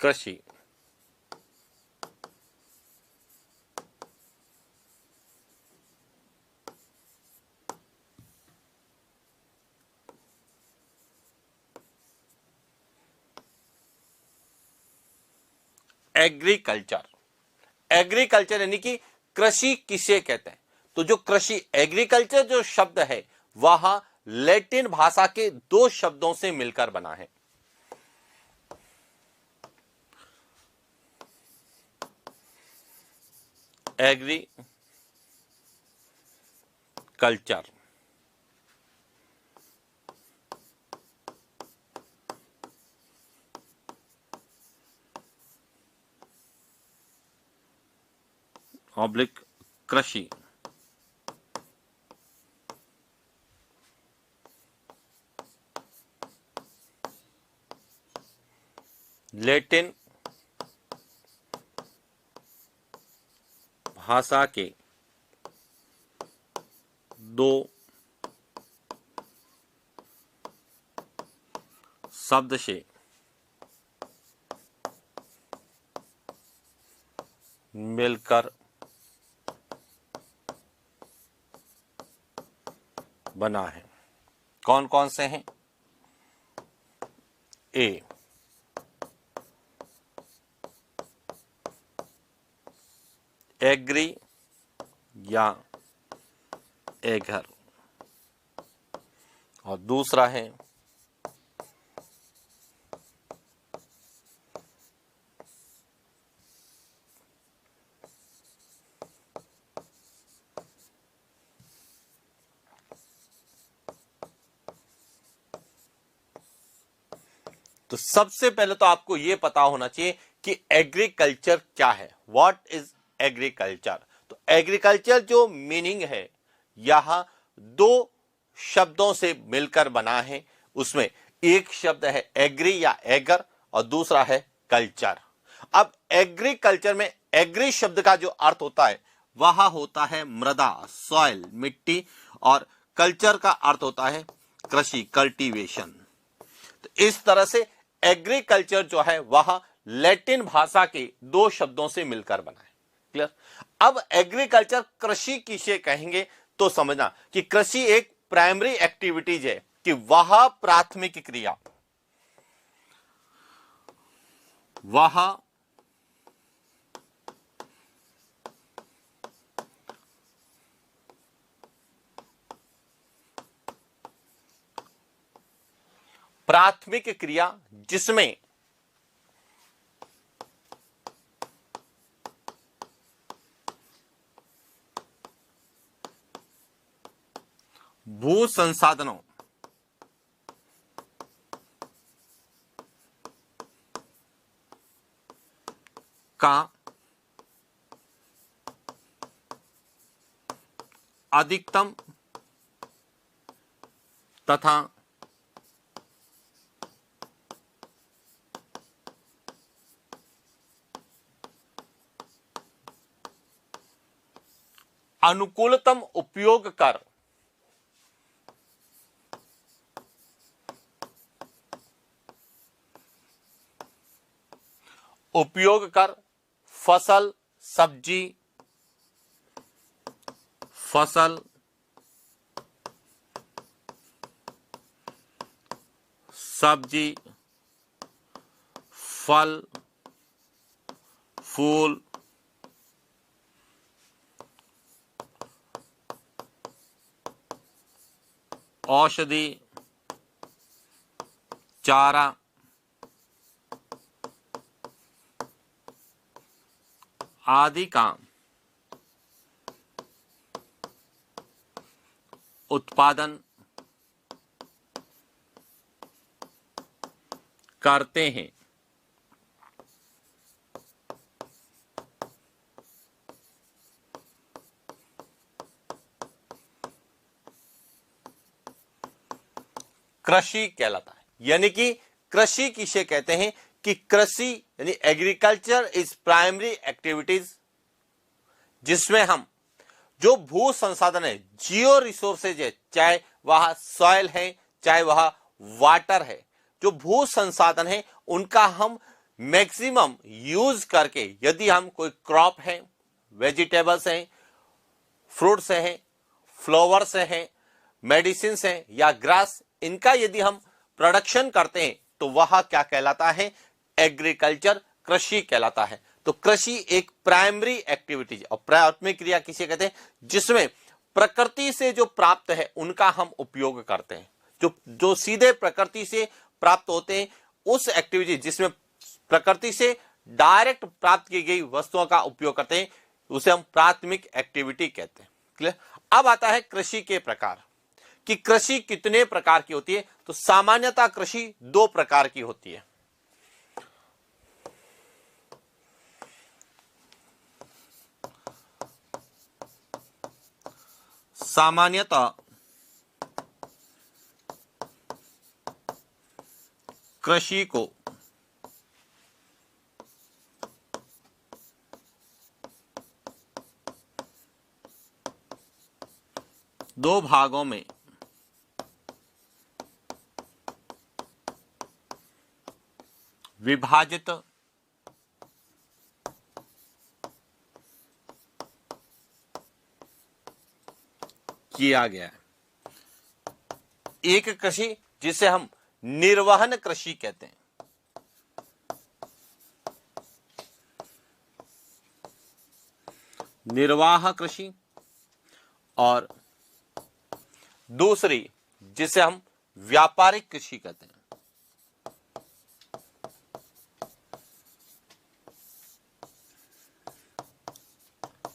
कृषि, agriculture. Agriculture यानी कि कृषि किसे कहते हैं? तो जो कृषि एग्रीकल्चर जो शब्द है वह लैटिन भाषा के दो शब्दों से मिलकर बना है। एग्रीकल्चर, ऑब्लिक कृषि, लैटिन भाषा के दो शब्द से मिलकर बना है। कौन कौन से हैं? ए, एग्री या एगर, और दूसरा है तो सबसे पहले तो आपको यह पता होना चाहिए कि एग्रीकल्चर क्या है। What is agriculture? तो एग्रीकल्चर जो मीनिंग है यह दो शब्दों से मिलकर बना है। उसमें एक शब्द है एग्री या एगर और दूसरा है कल्चर। अब एग्रीकल्चर में एग्री शब्द का जो अर्थ होता है वह होता है मृदा, सॉइल, मिट्टी, और कल्चर का अर्थ होता है कृषि, कल्टीवेशन। तो इस तरह से एग्रीकल्चर जो है वह लैटिन भाषा के दो शब्दों से मिलकर बना है। क्लियर? अब एग्रीकल्चर कृषि किसे कहेंगे तो समझना कि कृषि एक प्राइमरी एक्टिविटीज है, कि वह प्राथमिक क्रिया, वह प्राथमिक क्रिया जिसमें भू संसाधनों का अधिकतम तथा अनुकूलतम उपयोग कर फसल, सब्जी, फल, फूल, औषधि, चारा आदि का उत्पादन करते हैं। कृषि कहलाता है। यानी कि कृषि किसे कहते हैं कि कृषि यानी एग्रीकल्चर इज प्राइमरी एक्टिविटीज जिसमें हम जो भू संसाधन है, जियो रिसोर्सेज है, चाहे वह सॉइल है चाहे वह वाटर है, जो भू संसाधन है उनका हम मैक्सिमम यूज करके यदि हम कोई क्रॉप है, वेजिटेबल्स हैं, फ्रूट्स हैं, फ्लावर्स हैं, मेडिसिन हैं या ग्रास, इनका यदि हम प्रोडक्शन करते हैं तो वह क्या कहलाता है? एग्रीकल्चर, कृषि कहलाता है। तो कृषि एक प्राइमरी एक्टिविटी है। और प्राथमिक क्रिया किसे कहते हैं? जिसमें प्रकृति से जो प्राप्त है उनका हम उपयोग करते हैं। जो सीधे प्रकृति से प्राप्त होते हैं उस एक्टिविटी, जिसमें प्रकृति से डायरेक्ट प्राप्त की गई वस्तुओं का उपयोग करते हैं, उसे हम प्राथमिक एक्टिविटी कहते हैं। क्लियर? अब आता है कृषि के प्रकार, कि कृषि कितने प्रकार की होती है। तो सामान्यतः कृषि 2 प्रकार की होती है। सामान्यतः कृषि को 2 भागों में विभाजित किया गया है। एक कृषि जिसे हम निर्वहन कृषि कहते हैं, निर्वाह कृषि, और दूसरी जिसे हम व्यापारिक कृषि कहते हैं।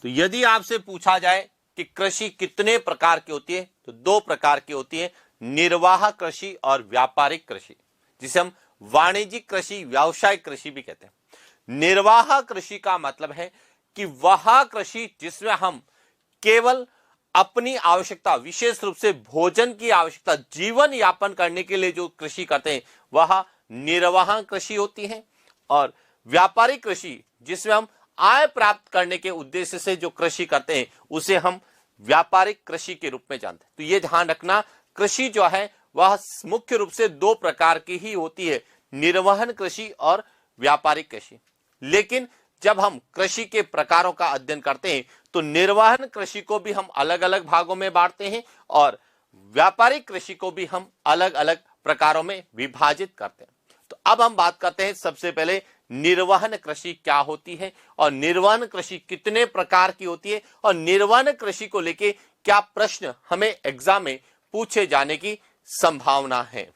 तो यदि आपसे पूछा जाए कि कृषि कितने प्रकार की होती है, तो 2 प्रकार की होती है, निर्वाह कृषि और व्यापारिक कृषि, जिसे हम वाणिज्यिक कृषि, व्यावसायिक कृषि भी कहते हैं। निर्वाह कृषि का मतलब है कि वह कृषि जिसमें हम केवल अपनी आवश्यकता, विशेष रूप से भोजन की आवश्यकता, जीवन यापन करने के लिए जो कृषि करते हैं वह निर्वाह कृषि होती है। और व्यापारिक कृषि जिसमें हम आय प्राप्त करने के उद्देश्य से जो कृषि करते हैं उसे हम व्यापारिक कृषि के रूप में जानते हैं। तो ये ध्यान रखना, कृषि जो है वह मुख्य रूप से 2 प्रकार की ही होती है, निर्वहन कृषि और व्यापारिक कृषि। लेकिन जब हम कृषि के प्रकारों का अध्ययन करते हैं तो निर्वहन कृषि को भी हम अलग अलग भागों में बांटते हैं और व्यापारिक कृषि को भी हम अलग अलग प्रकारों में विभाजित करते हैं। तो अब हम बात करते हैं सबसे पहले निर्वहन कृषि क्या होती है और निर्वहन कृषि कितने प्रकार की होती है, और निर्वहन कृषि को लेके क्या प्रश्न हमें एग्जाम में पूछे जाने की संभावना है।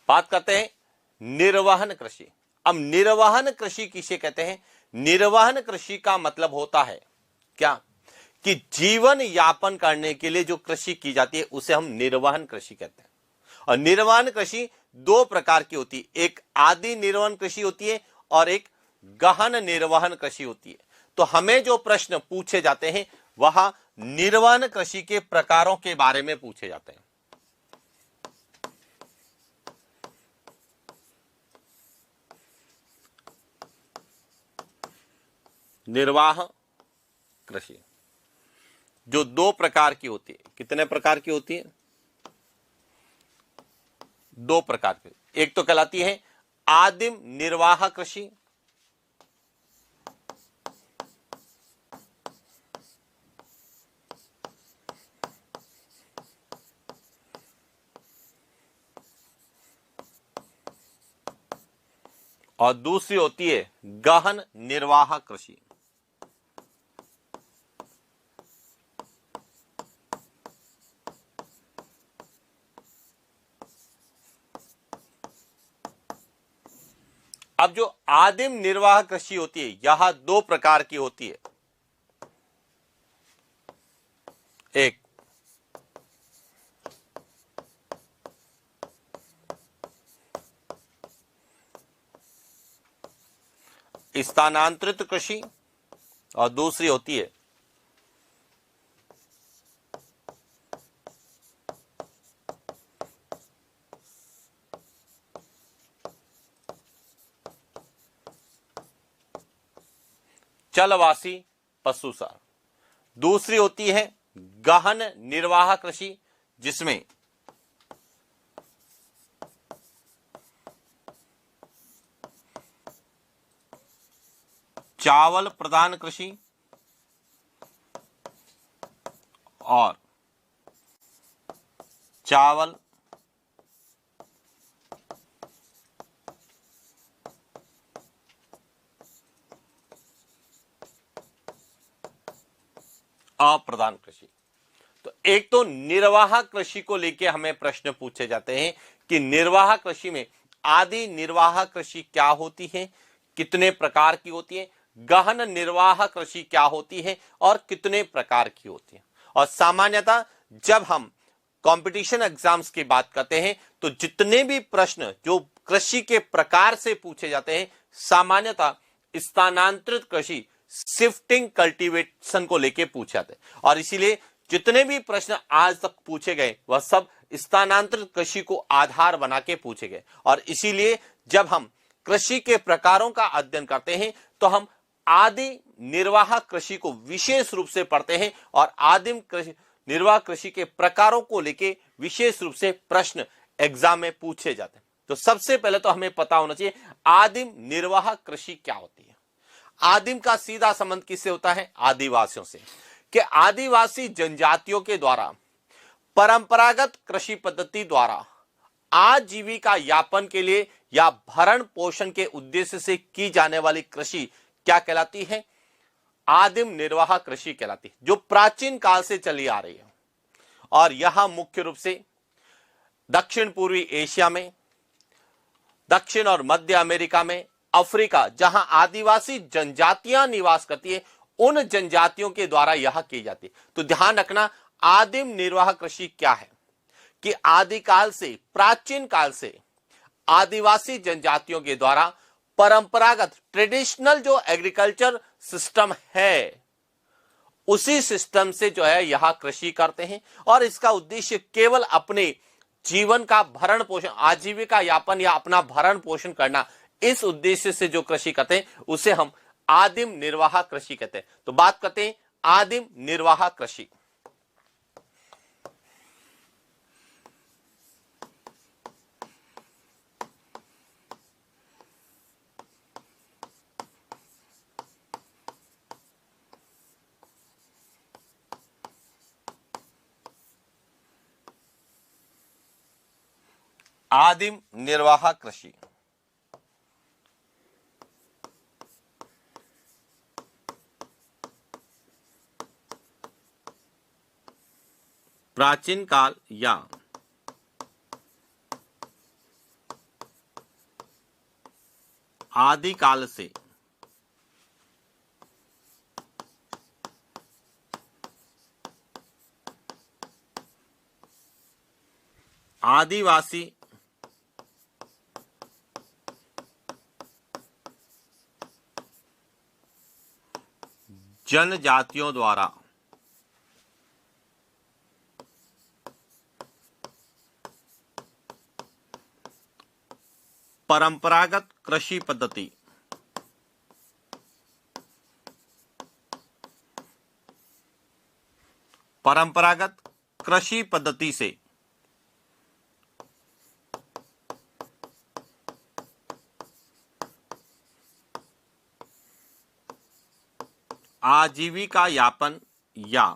बात करते हैं निर्वहन कृषि। अब निर्वहन कृषि किसे कहते हैं? निर्वहन कृषि का मतलब होता है क्या कि जीवन यापन करने के लिए जो कृषि की जाती है उसे हम निर्वहन कृषि कहते हैं। और निर्वहन कृषि 2 प्रकार की होती है, एक आदि निर्वहन कृषि होती है और एक गहन निर्वहन कृषि होती है। तो हमें जो प्रश्न पूछे जाते हैं वह निर्वहन कृषि के प्रकारों के बारे में पूछे जाते हैं। निर्वाह कृषि जो 2 प्रकार की होती है, कितने प्रकार की होती है? 2 प्रकार की। एक तो कहलाती है आदिम निर्वाह कृषि, और दूसरी होती है गहन निर्वाह कृषि। अब जो आदिम निर्वाह कृषि होती है यह 2 प्रकार की होती है। एक स्थानांतरित कृषि और दूसरी होती है चलवासी पशुसार। दूसरी होती है गहन निर्वाह कृषि, जिसमें चावल प्रधान कृषि और चावल अप्रधान कृषि। तो एक तो निर्वाह कृषि को लेके हमें प्रश्न पूछे जाते हैं कि निर्वाह कृषि में आदि निर्वाह कृषि क्या होती है, कितने प्रकार की होती है, गहन निर्वाह कृषि क्या होती है और कितने प्रकार की होती है। और सामान्यतः जब हम कंपटीशन एग्जाम्स की बात करते हैं तो जितने भी प्रश्न जो कृषि के प्रकार से पूछे जाते हैं, सामान्यतः स्थानांतरित कृषि, शिफ्टिंग कल्टीवेशन को लेके पूछे जाते हैं। और इसीलिए जितने भी प्रश्न आज तक पूछे गए वह सब स्थानांतरित कृषि को आधार बना के पूछे गए। और इसीलिए जब हम कृषि के प्रकारों का अध्ययन करते हैं तो हम आदि निर्वाह कृषि को विशेष रूप से पढ़ते हैं और आदिम कृषि निर्वाह कृषि के प्रकारों को लेके विशेष रूप से प्रश्न एग्जाम में पूछे जाते हैं। तो सबसे पहले तो हमें पता होना चाहिए आदिम निर्वाह कृषि क्या होती है। आदिम का सीधा संबंध किससे होता है? आदिवासियों से। कि आदिवासी जनजातियों के द्वारा परंपरागत कृषि पद्धति द्वारा आजीविका यापन के लिए या भरण पोषण के उद्देश्य से की जाने वाली कृषि क्या कहलाती है? आदिम निर्वाह कृषि कहलाती है, जो प्राचीन काल से चली आ रही है। और यहां मुख्य रूप से दक्षिण पूर्वी एशिया में, दक्षिण और मध्य अमेरिका में, अफ्रीका, जहां आदिवासी जनजातियां निवास करती है, उन जनजातियों के द्वारा यह की जाती है। तो ध्यान रखना, आदिम निर्वाह कृषि क्या है कि आदिकाल से, प्राचीन काल से आदिवासी जनजातियों के द्वारा परंपरागत ट्रेडिशनल जो एग्रीकल्चर सिस्टम है, उसी सिस्टम से जो है यहां कृषि करते हैं। और इसका उद्देश्य केवल अपने जीवन का भरण पोषण, आजीविका यापन या अपना भरण पोषण करना, इस उद्देश्य से जो कृषि करते हैं उसे हम आदिम निर्वाह कृषि कहते हैं। तो बात करते हैं आदिम निर्वाह कृषि। आदिम निर्वाह कृषि प्राचीन काल या आदिकाल से आदिवासी जनजातियों द्वारा परंपरागत कृषि पद्धति से आजीविका यापन या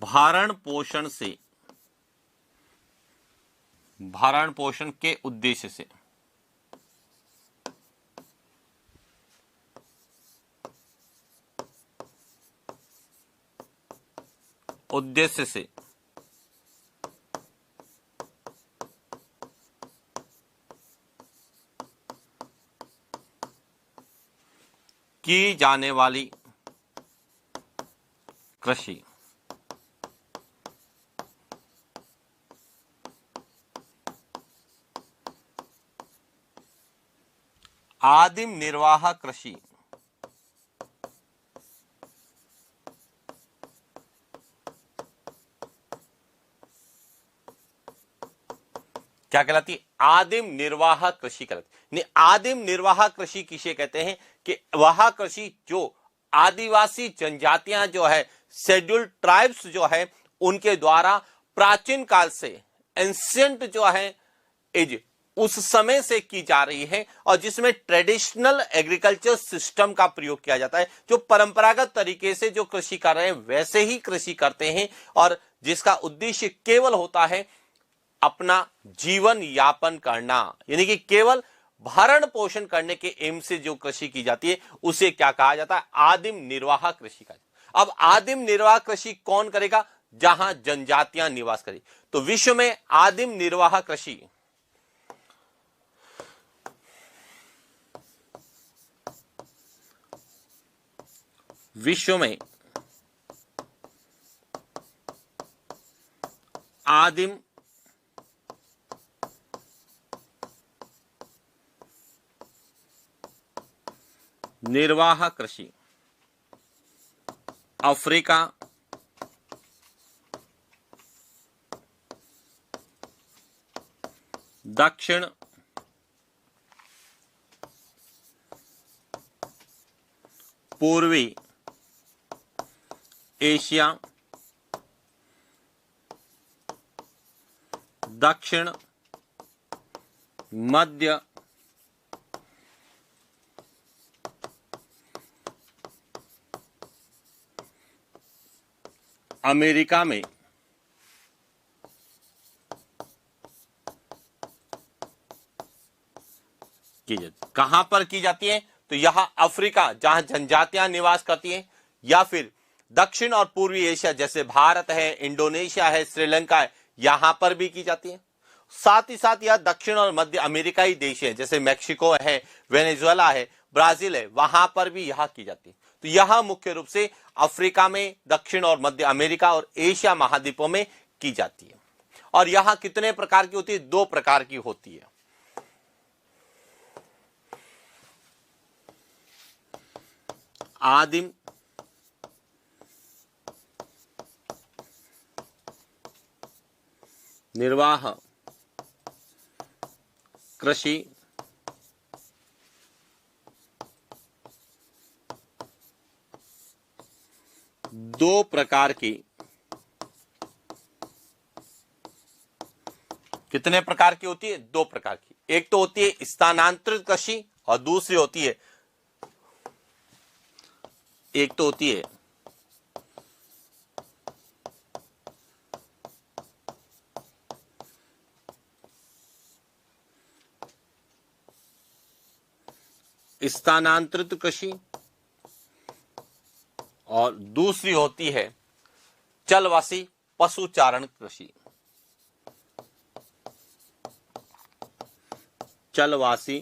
भरण पोषण के उद्देश्य से की जाने वाली कृषि आदिम निर्वाह कृषि क्या कहलाती है? आदिम निर्वाह कृषि कहलाती है। आदिम निर्वाह कृषि किसे कहते हैं? कि वह कृषि जो आदिवासी जनजातियां जो है, शेड्यूल्ड ट्राइब्स जो है, उनके द्वारा प्राचीन काल से, एंशियंट जो है एज, उस समय से की जा रही है, और जिसमें ट्रेडिशनल एग्रीकल्चर सिस्टम का प्रयोग किया जाता है। जो परंपरागत तरीके से जो कृषि कर रहे हैं वैसे ही कृषि करते हैं, और जिसका उद्देश्य केवल होता है अपना जीवन यापन करना, यानी कि केवल भरण पोषण करने के एम से जो कृषि की जाती है उसे क्या कहा जाता है? आदिम निर्वाह कृषि कहा जाता है। अब आदिम निर्वाह कृषि कौन करेगा? जहां जनजातियां निवास करें। तो विश्व में आदिम निर्वाह कृषि विश्व में आदिम निर्वाह कृषि अफ्रीका, दक्षिण पूर्वी एशिया, दक्षिण मध्य अमेरिका में की जाती। कहां पर की जाती है? तो यहां अफ्रीका जहां जनजातियां निवास करती हैं, या फिर दक्षिण और पूर्वी एशिया जैसे भारत है, इंडोनेशिया है, श्रीलंका है, यहां पर भी की जाती है। साथ ही साथ यह दक्षिण और मध्य अमेरिकाई देश है जैसे मैक्सिको है, वेनेजुएला है, ब्राजील है, वहां पर भी यह की जाती है। तो यह मुख्य रूप से अफ्रीका में, दक्षिण और मध्य अमेरिका और एशिया महाद्वीपों में की जाती है। और यहां कितने प्रकार की होती है? 2 प्रकार की होती है। आदिम निर्वाह कृषि दो प्रकार की, कितने प्रकार की होती है? 2 प्रकार की। एक तो होती है स्थानांतरित कृषि और दूसरी होती है, एक तो होती है स्थानांतरित कृषि और दूसरी होती है चलवासी पशुचारण कृषि। चलवासी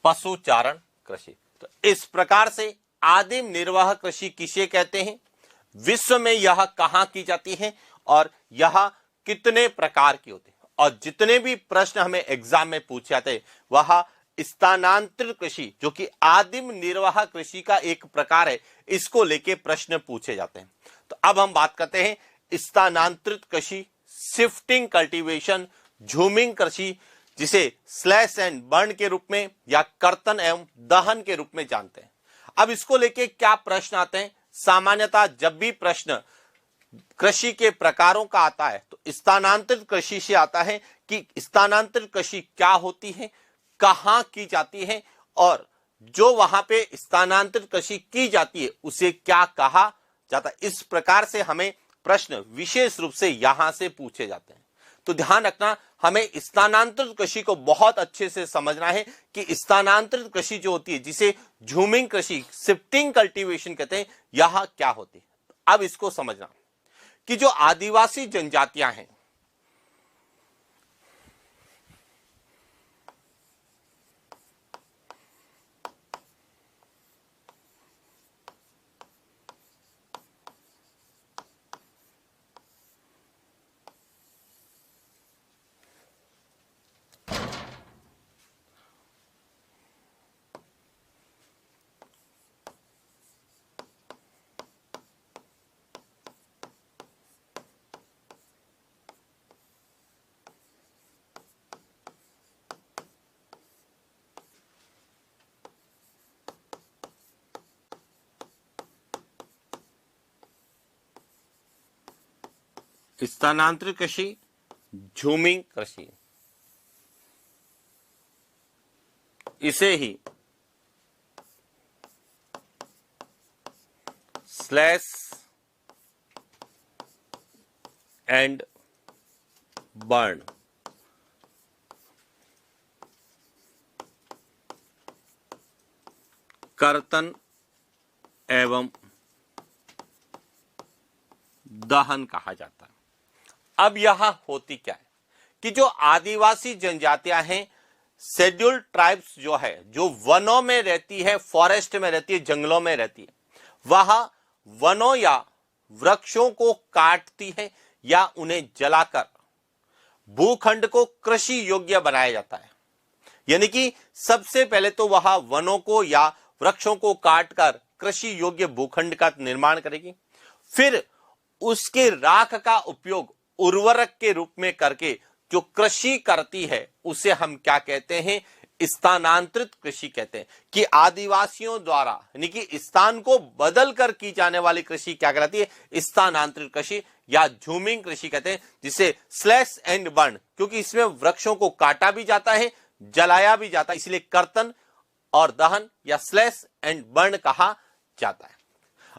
पशुचारण कृषि। तो इस प्रकार से आदिम निर्वाह कृषि किसे कहते हैं, विश्व में यह कहां की जाती है और यह कितने प्रकार की होती है। और जितने भी प्रश्न हमें एग्जाम में पूछे जाते हैं वह स्थानांतरित कृषि जो कि आदिम निर्वाह कृषि का एक प्रकार है, इसको लेके प्रश्न पूछे जाते हैं। तो अब हम बात करते हैं स्थानांतरित कृषि, शिफ्टिंग कल्टीवेशन, झूमिंग कृषि, जिसे स्लैश एंड बर्न के रूप में या कर्तन एवं दहन के रूप में जानते हैं। अब इसको लेके क्या प्रश्न आते हैं? सामान्यतः जब भी प्रश्न कृषि के प्रकारों का आता है तो स्थानांतरित कृषि से आता है कि स्थानांतरित कृषि क्या होती है, कहां की जाती है, और जो वहां पे स्थानांतरित कृषि की जाती है उसे क्या कहा जाता है। इस प्रकार से हमें प्रश्न विशेष रूप से यहां से पूछे जाते हैं। तो ध्यान रखना, हमें स्थानांतरित कृषि को बहुत अच्छे से समझना है कि स्थानांतरित कृषि जो होती है, जिसे झूमिंग कृषि, शिफ्टिंग कल्टीवेशन कहते हैं, यह क्या होती है। अब इसको समझना कि जो आदिवासी जनजातियां हैं, स्थानांतरित कृषि, झूमिंग कृषि, इसे ही स्लैश एंड बर्न, कर्तन एवं दहन कहा जाता है। अब यहां होती क्या है कि जो आदिवासी जनजातियां हैं, शेड्यूल्ड ट्राइब्स जो है, जो वनों में रहती है, फॉरेस्ट में रहती है, जंगलों में रहती है, वह वनों या वृक्षों को काटती है या उन्हें जलाकर भूखंड को कृषि योग्य बनाया जाता है। यानी कि सबसे पहले तो वह वनों को या वृक्षों को काटकर कृषि योग्य भूखंड का निर्माण करेगी, फिर उसके राख का उपयोग उर्वरक के रूप में करके जो कृषि करती है उसे हम क्या कहते हैं, स्थानांतरित कृषि कहते हैं। कि आदिवासियों द्वारा यानी कि स्थान को बदल कर की जाने वाली कृषि क्या कहलाती है, स्थानांतरित कृषि या झूमिंग कृषि कहते हैं, जिसे स्लैश एंड बर्न, क्योंकि इसमें वृक्षों को काटा भी जाता है, जलाया भी जाता है, इसलिए कर्तन और दहन या स्लैश एंड बर्न कहा जाता है।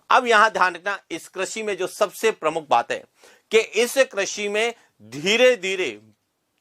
अब यहां ध्यान रखना, इस कृषि में जो सबसे प्रमुख बात है कि इस कृषि में धीरे धीरे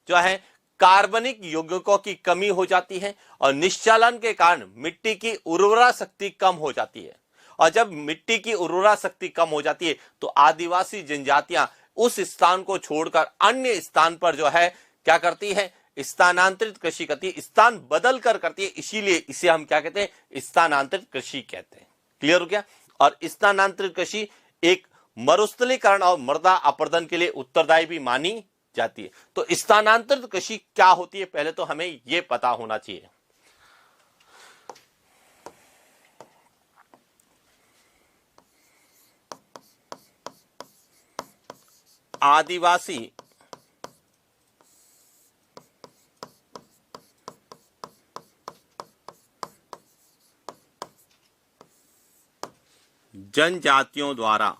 जो है कार्बनिक यौगिकों की कमी हो जाती है और निश्चलन के कारण मिट्टी की उर्वरा शक्ति कम हो जाती है। और जब मिट्टी की उर्वरा शक्ति कम हो जाती है तो आदिवासी जनजातियां उस स्थान को छोड़कर अन्य स्थान पर जो है क्या करती है, स्थानांतरित कृषि करती है, स्थान बदल कर करती है, इसीलिए इसे हम क्या कहते हैं, स्थानांतरित कृषि कहते हैं। क्लियर हो गया। और स्थानांतरित कृषि एक मरुस्थलीकरण और मृदा अपरदन के लिए उत्तरदायी भी मानी जाती है। तो स्थानांतरित कृषि क्या होती है, पहले तो हमें यह पता होना चाहिए। आदिवासी जनजातियों द्वारा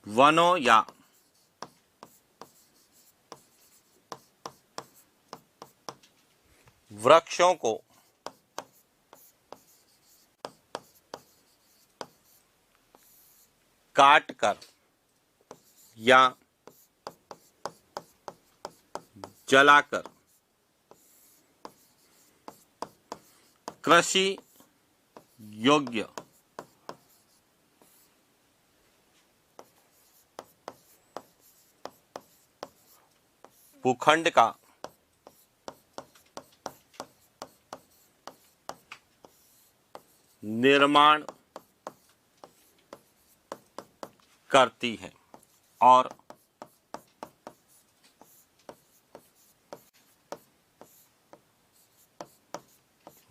वनों या वृक्षों को काटकर या जलाकर कृषि योग्य भूखंड का निर्माण करती है और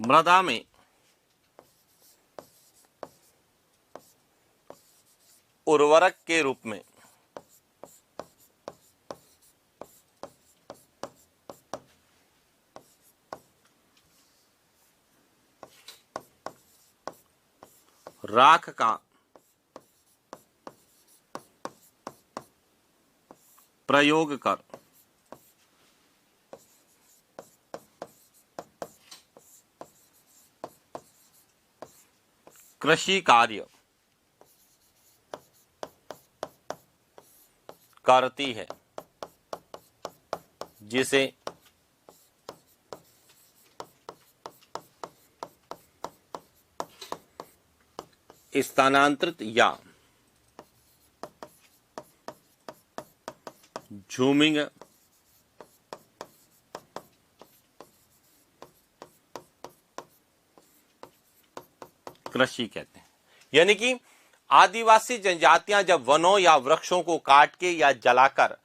मृदा में उर्वरक के रूप में राख का प्रयोग कर कृषि कार्य करती है, जिसे स्थानांतरित या झूमिंग कृषि कहते हैं। यानी कि आदिवासी जनजातियां जब वनों या वृक्षों को काट के या जलाकर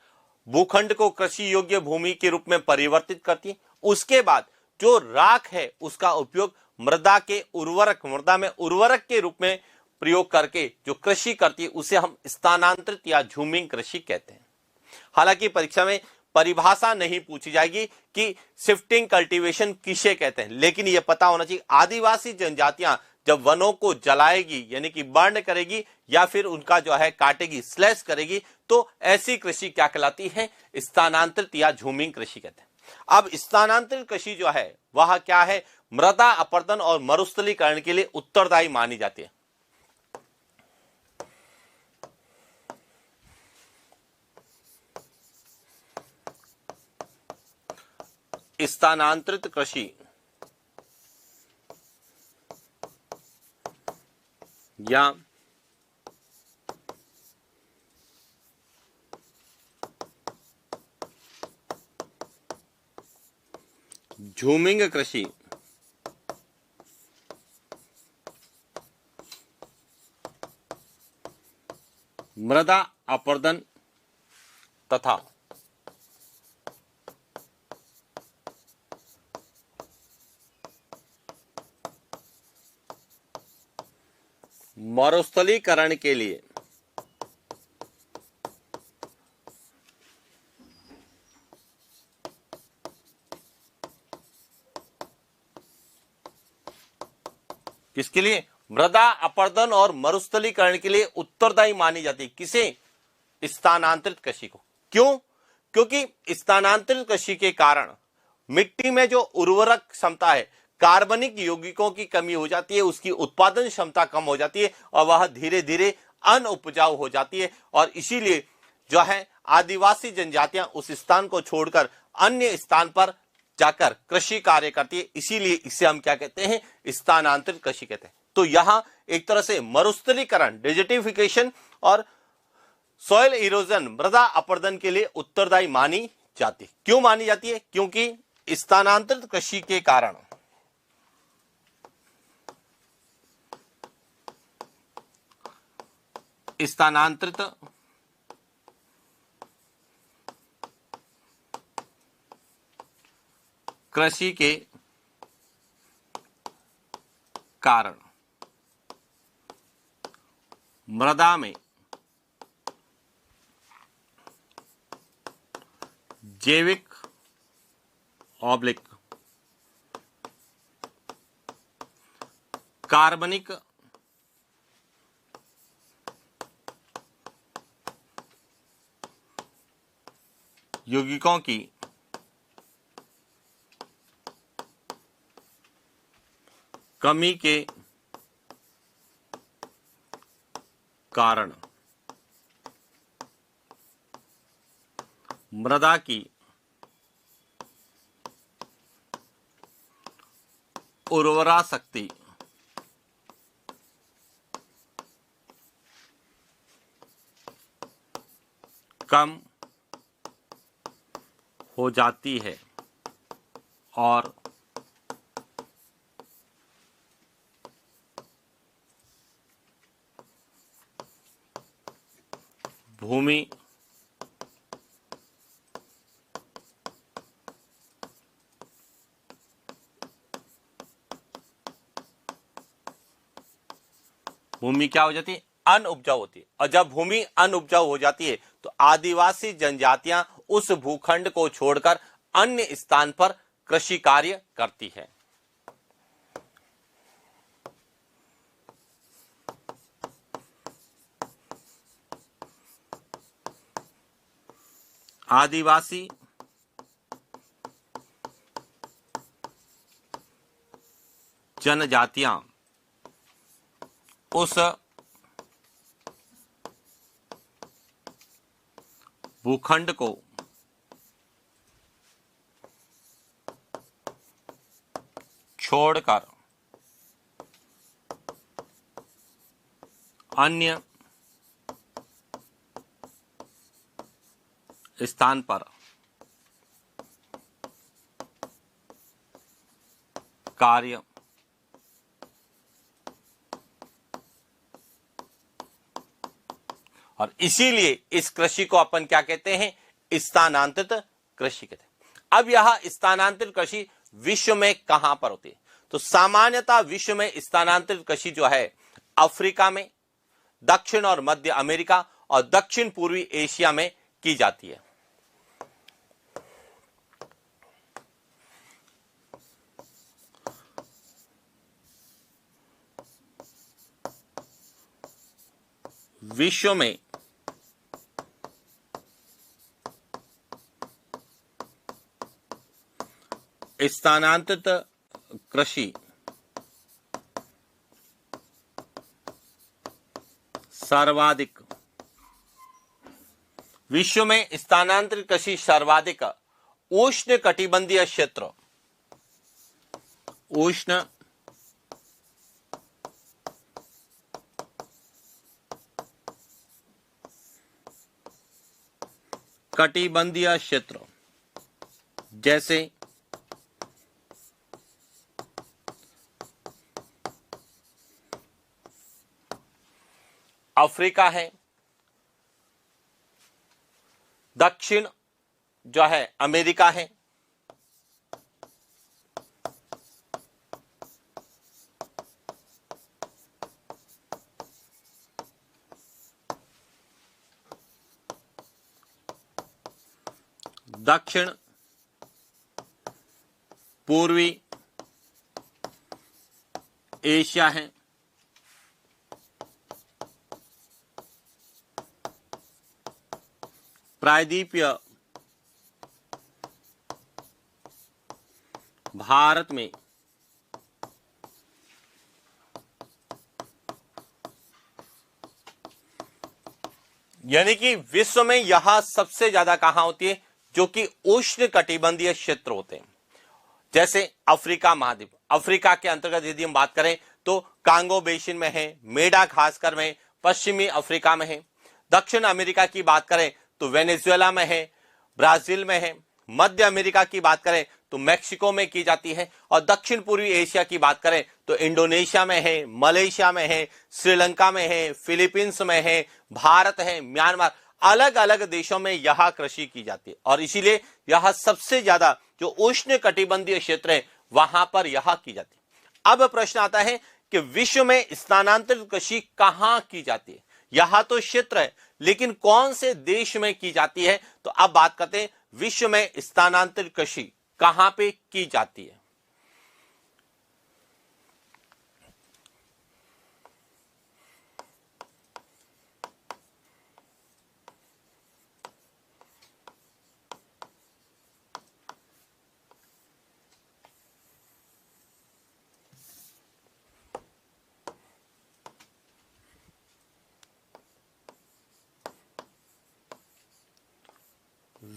भूखंड को कृषि योग्य भूमि के रूप में परिवर्तित करती है, उसके बाद जो राख है उसका उपयोग मृदा में उर्वरक के रूप में प्रयोग करके जो कृषि करती है उसे हम स्थानांतरित या झूमिंग कृषि कहते हैं। हालांकि परीक्षा में परिभाषा नहीं पूछी जाएगी कि शिफ्टिंग कल्टीवेशन किसे कहते हैं, लेकिन यह पता होना चाहिए आदिवासी जनजातियां जब वनों को जलाएगी यानी कि बर्न करेगी या फिर उनका जो है काटेगी, स्लैश करेगी, तो ऐसी कृषि क्या कहलाती है? स्थानांतरित या झूमिंग कृषि कहते हैं। अब स्थानांतरित कृषि जो है वह क्या है? मृदा अपरदन और मरुस्थलीकरण के लिए उत्तरदायी मानी जाती है। स्थानांतरित कृषि या झूमिंग कृषि मृदा अपरदन तथा मरुस्थलीकरण के लिए किसके लिए? मृदा अपरदन और मरुस्थलीकरण के लिए उत्तरदायी मानी जाती है। किसे? स्थानांतरित कृषि को। क्यों? क्योंकि स्थानांतरित कृषि के कारण मिट्टी में जो उर्वरक क्षमता है, कार्बनिक यौगिकों की कमी हो जाती है, उसकी उत्पादन क्षमता कम हो जाती है और वह धीरे धीरे अनउपजाऊ हो जाती है। और इसीलिए जो है आदिवासी जनजातियां उस स्थान को छोड़कर अन्य स्थान पर जाकर कृषि कार्य करती है। इसीलिए इसे हम क्या कहते हैं? स्थानांतरित कृषि कहते हैं। तो यहां एक तरह से मरुस्थलीकरण, डिजिटिफिकेशन और सॉइल इरोजन, मृदा अपरदन के लिए उत्तरदायी मानी जाती है। क्यों मानी जाती है? क्योंकि स्थानांतरित कृषि के कारण स्थानांतरित कृषि के कारण मृदा में जैविक ऑब्लिक कार्बनिक यौगिकों की कमी के कारण मृदा की उर्वरा शक्ति कम हो जाती है और भूमि क्या हो जाती है? अनउपजाऊ होती है। और जब भूमि अनउपजाऊ हो जाती है तो आदिवासी जनजातियां उस भूखंड को छोड़कर अन्य स्थान पर कृषि कार्य करती है। आदिवासी जनजातियां उस भूखंड को छोड़कर अन्य स्थान पर कार्य और इसीलिए इस कृषि को अपन क्या कहते हैं? स्थानांतरित कृषि कहते हैं। अब यह स्थानांतरित कृषि विश्व में कहां पर होती है? तो सामान्यतः विश्व में स्थानांतरित कृषि जो है अफ्रीका में, दक्षिण और मध्य अमेरिका और दक्षिण पूर्वी एशिया में की जाती है। विश्व में स्थानांतरित कृषि सर्वाधिक, विश्व में स्थानांतरित कृषि सर्वाधिक उष्ण कटिबंधीय क्षेत्र, उष्ण कटिबंधीय क्षेत्र जैसे अफ्रीका है, दक्षिण जो है अमेरिका है, दक्षिण पूर्वी एशिया है, प्रायद्वीपीय भारत में यानी कि विश्व में यह सबसे ज्यादा कहां होती है, जो कि उष्ण कटिबंधीय क्षेत्र होते हैं। जैसे अफ्रीका महाद्वीप, अफ्रीका के अंतर्गत यदि हम बात करें तो कांगो बेसिन में है, मेडागास्कर में, पश्चिमी अफ्रीका में है। दक्षिण अमेरिका की बात करें तो वेनेजुएला में है, ब्राजील में है। मध्य अमेरिका की बात करें तो मैक्सिको में की जाती है, और दक्षिण पूर्वी एशिया की बात करें तो इंडोनेशिया में है, मलेशिया में है, श्रीलंका में है, फिलीपींस में है, भारत है, म्यांमार, अलग अलग देशों में यह कृषि की जाती है। और इसीलिए यह सबसे ज्यादा जो उष्ण कटिबंधीय क्षेत्र है वहां पर यह की जाती है। अब प्रश्न आता है कि विश्व में स्थानांतरित कृषि कहां की जाती है। यह तो क्षेत्र है, लेकिन कौन से देश में की जाती है। तो अब बात करते हैं विश्व में स्थानांतरित कृषि कहां पे की जाती है।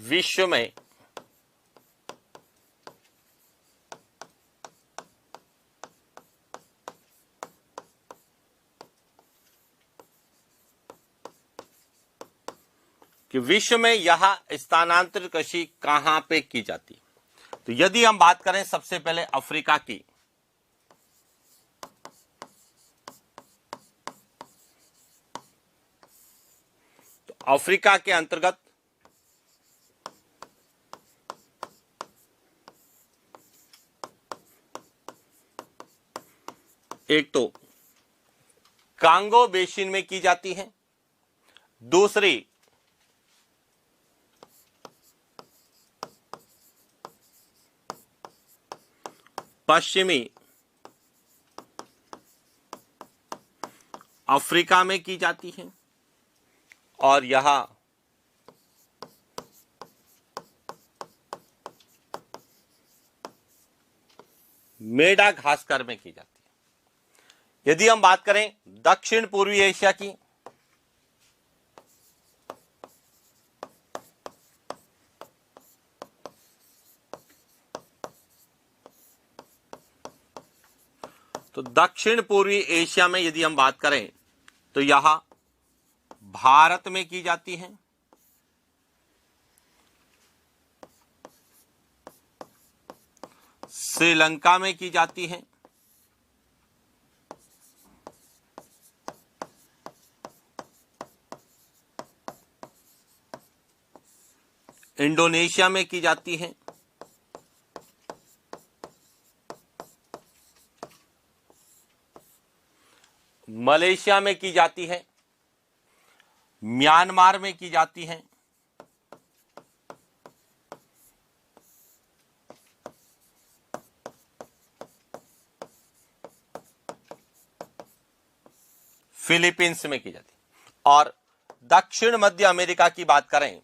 विश्व में कि विश्व में यह स्थानांतरित कृषि कहां पे की जाती है। तो यदि हम बात करें सबसे पहले अफ्रीका की, तो अफ्रीका के अंतर्गत एक तो कांगो बेसिन में की जाती है, दूसरी पश्चिमी अफ्रीका में की जाती है, और यह मेडागास्कर में की जाती है। यदि हम बात करें दक्षिण पूर्वी एशिया की, तो दक्षिण पूर्वी एशिया में यदि हम बात करें तो यह भारत में की जाती है, श्रीलंका में की जाती है, इंडोनेशिया में की जाती है, मलेशिया में की जाती है, म्यांमार में की जाती है, फिलीपींस में की जाती है। और दक्षिण मध्य अमेरिका की बात करें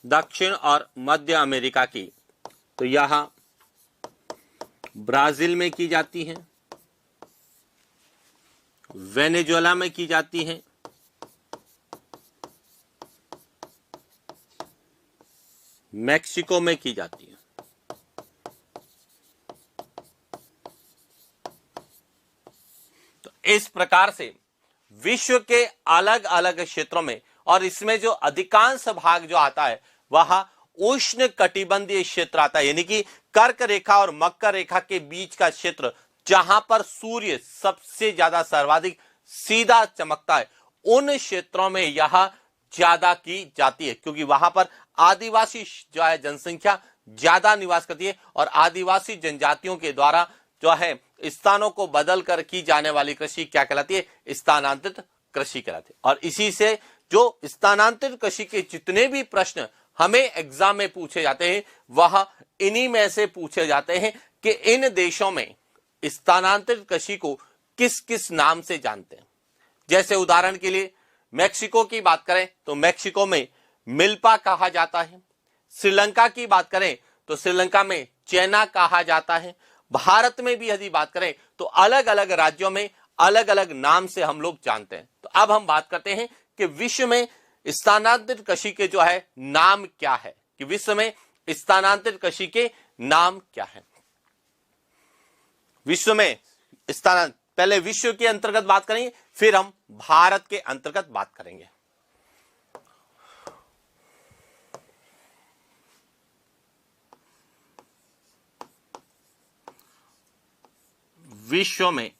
दक्षिण और मध्य अमेरिका की, तो यहां ब्राजील में की जाती है, वेनेजुएला में की जाती है, मैक्सिको में की जाती है। तो इस प्रकार से विश्व के अलग अलग क्षेत्रों में, और इसमें जो अधिकांश भाग जो आता है वह उष्ण कटिबंधीय क्षेत्र आता है, यानी कि कर्क रेखा और मकर रेखा के बीच का क्षेत्र, जहां पर सूर्य सबसे ज्यादा सर्वाधिक सीधा चमकता है, उन क्षेत्रों में यह ज्यादा की जाती है, क्योंकि वहां पर आदिवासी जो है जनसंख्या ज्यादा निवास करती है, और आदिवासी जनजातियों के द्वारा जो है स्थानों को बदल कर की जाने वाली कृषि क्या कहलाती है? स्थानांतरित कृषि कहलाती है। और इसी से जो स्थानांतरित कृषि के जितने भी प्रश्न हमें एग्जाम में पूछे जाते हैं, वह इन्हीं में से पूछे जाते हैं कि इन देशों में स्थानांतरित कृषि को किस किस नाम से जानते हैं। जैसे उदाहरण के लिए मैक्सिको की बात करें तो मैक्सिको में मिल्पा कहा जाता है। श्रीलंका की बात करें तो श्रीलंका में चेना कहा जाता है। भारत में भी यदि बात करें तो अलग अलग राज्यों में अलग अलग नाम से हम लोग जानते हैं। तो अब हम बात करते हैं कि विश्व में स्थानांतरित कृषि के जो है नाम क्या है, कि विश्व में स्थानांतरित कृषि के नाम क्या है। विश्व में पहले विश्व के अंतर्गत बात करेंगे, फिर हम भारत के अंतर्गत बात करेंगे। विश्व में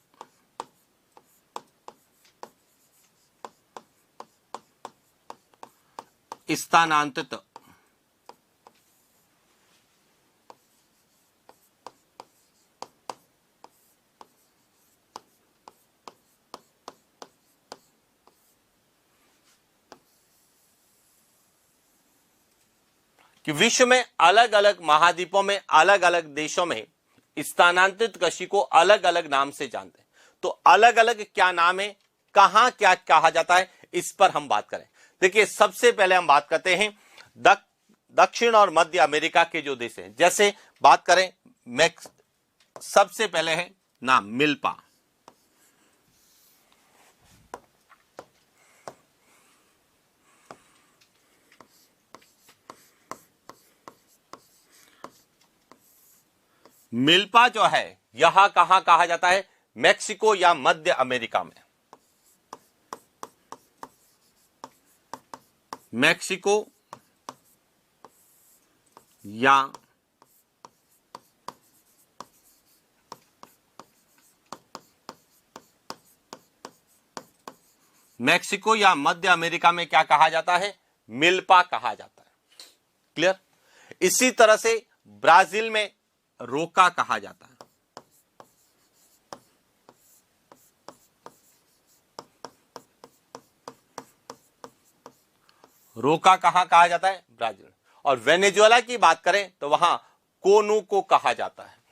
स्थानांतरित कि विश्व में अलग अलग महाद्वीपों में अलग अलग देशों में स्थानांतरित कृषि को अलग अलग नाम से जानते हैं। तो अलग अलग क्या नाम है, कहां क्या कहा जाता है, इस पर हम बात करें। देखिए, सबसे पहले हम बात करते हैं दक्षिण और मध्य अमेरिका के जो देश हैं। जैसे बात करें सबसे पहले है नाम मिल्पा। मिल्पा जो है यहां कहां कहा जाता है? मैक्सिको या मध्य अमेरिका में। मैक्सिको या मध्य अमेरिका में क्या कहा जाता है? मिल्पा कहा जाता है। क्लियर? इसी तरह से ब्राजील में रोका कहा जाता है। रोका कहां कहा जाता है? ब्राजील। और वेनेजुएला की बात करें तो वहां कोनू को कहा जाता है।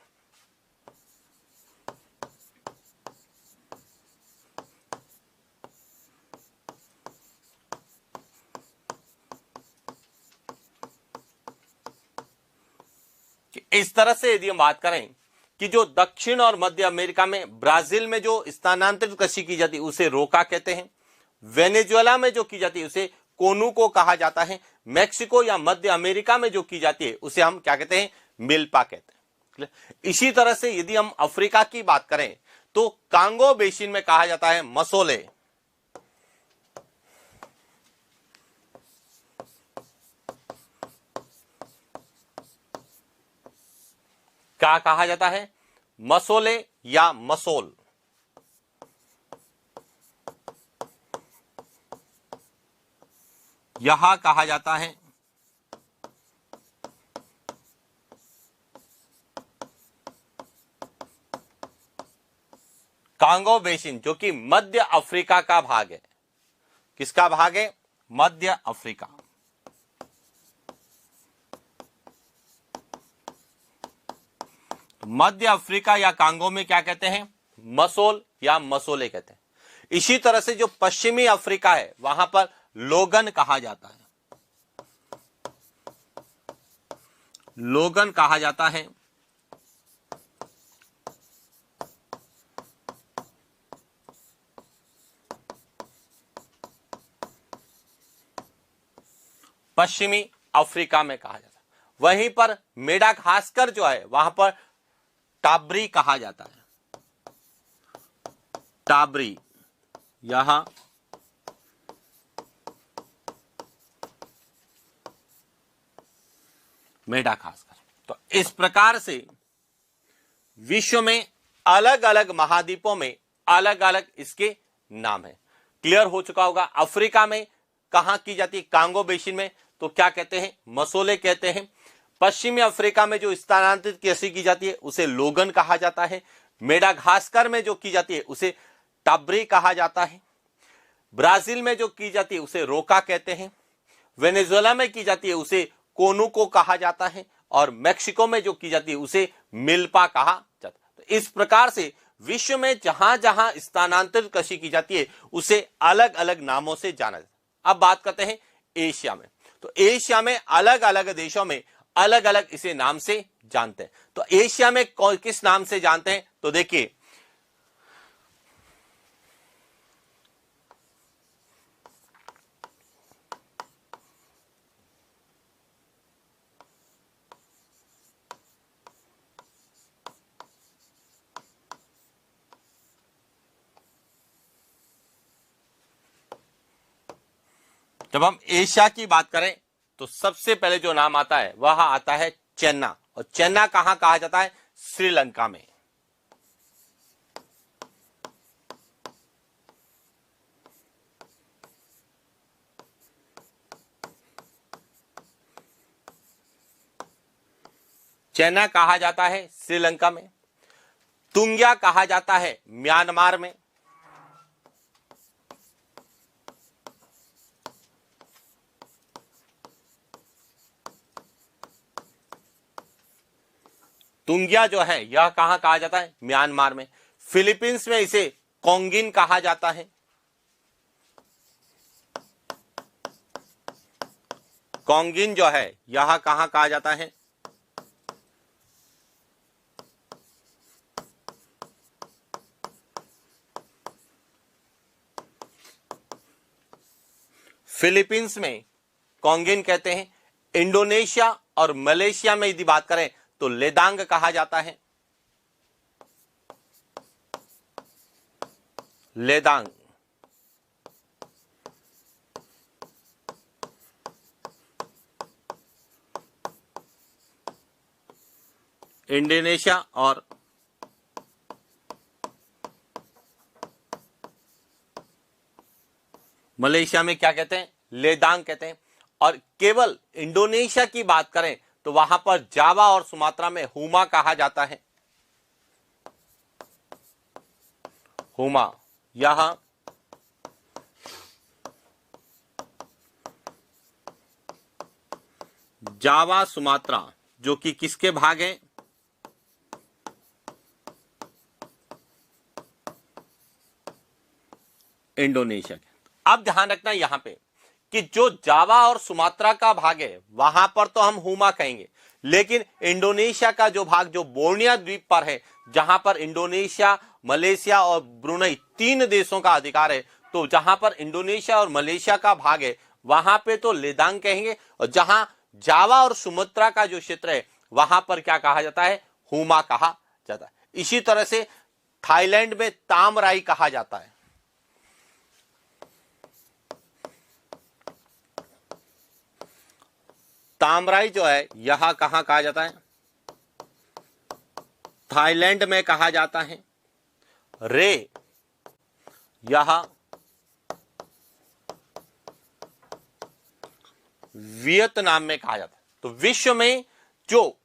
इस तरह से यदि हम बात करें कि जो दक्षिण और मध्य अमेरिका में ब्राजील में जो स्थानांतरित कृषि की जाती है उसे रोका कहते हैं। वेनेजुएला में जो की जाती है उसे कोनू को कहा जाता है। मैक्सिको या मध्य अमेरिका में जो की जाती है उसे हम क्या कहते हैं? मिल्पा कहते हैं। इसी तरह से यदि हम अफ्रीका की बात करें तो कांगो बेसिन में कहा जाता है मसोले। क्या कहा जाता है? मसोले या मसोल। यहां कहा जाता है कांगो बेसिन, जो कि मध्य अफ्रीका का भाग है। किसका भाग है? मध्य अफ्रीका। मध्य अफ्रीका या कांगो में क्या कहते हैं? मसोल या मसोले कहते हैं। इसी तरह से जो पश्चिमी अफ्रीका है वहां पर लोगन कहा जाता है, लोगन कहा जाता है। पश्चिमी अफ्रीका में कहा जाता है। वहीं पर मेडागास्कर जो है वहां पर टाब्री कहा जाता है, टाब्री। यहां मेडागास्कर। तो इस प्रकार से विश्व में अलग अलग महाद्वीपों में अलग अलग इसके नाम है। क्लियर हो चुका होगा। अफ्रीका में कहां की जाती है? कांगो बेसिन में, तो क्या कहते हैं? मसोले कहते हैं। पश्चिमी अफ्रीका में जो स्थानांतरित कृषि की जाती है उसे लोगन कहा जाता है। मेडागास्कर में जो की जाती है उसे टाब्री कहा जाता है। ब्राजील में जो की जाती है उसे रोका कहते हैं। वेनेजुएला में की जाती है उसे कोनुको कहा जाता है। और मेक्सिको में जो की जाती है उसे मिल्पा कहा जाता है। तो इस प्रकार से विश्व में जहां जहां स्थानांतरित कृषि की जाती है उसे अलग अलग नामों से जाना जाता है। अब बात करते हैं एशिया में। तो एशिया में अलग अलग देशों में अलग अलग इसे नाम से जानते हैं। तो एशिया में किस नाम से जानते हैं? तो देखिए, जब हम एशिया की बात करें तो सबसे पहले जो नाम आता है वह आता है चेन्ना। और चेन्ना कहां कहा जाता है? श्रीलंका में। चेन्ना कहा जाता है श्रीलंका में। तुंग्या कहा जाता है म्यांमार में। तुंगिया जो है यह कहां कहा जाता है? म्यांमार में। फिलीपींस में इसे कोंगिन कहा जाता है। कोंगिन जो है यह कहां कहा जाता है? फिलीपींस में कोंगिन कहते हैं। इंडोनेशिया और मलेशिया में यदि बात करें तो लेदांग कहा जाता है, लेदांग। इंडोनेशिया और मलेशिया में क्या कहते हैं? लेदांग कहते हैं। और केवल इंडोनेशिया की बात करें तो वहां पर जावा और सुमात्रा में हुमा कहा जाता है, हुमा। यहां जावा सुमात्रा जो कि किसके भाग हैं? इंडोनेशिया के। अब ध्यान रखना यहां पे कि जो जावा और सुमात्रा का भाग है वहां पर तो हम हुमा कहेंगे, लेकिन इंडोनेशिया का जो भाग जो बोर्निया द्वीप पर है, जहां पर इंडोनेशिया, मलेशिया और ब्रुनई 3 देशों का अधिकार है, तो जहां पर इंडोनेशिया और मलेशिया का भाग है वहां पे तो लेदांग कहेंगे। और जहां जावा और सुमात्रा का जो क्षेत्र है वहां पर क्या कहा जाता है? हुमा कहा जाता है। इसी तरह से थाईलैंड में तामराई कहा जाता है। तामराई जो है यहां कहां कहा जाता है? थाईलैंड में कहा जाता है। रे यहां वियतनाम में कहा जाता है। तो विश्व में जो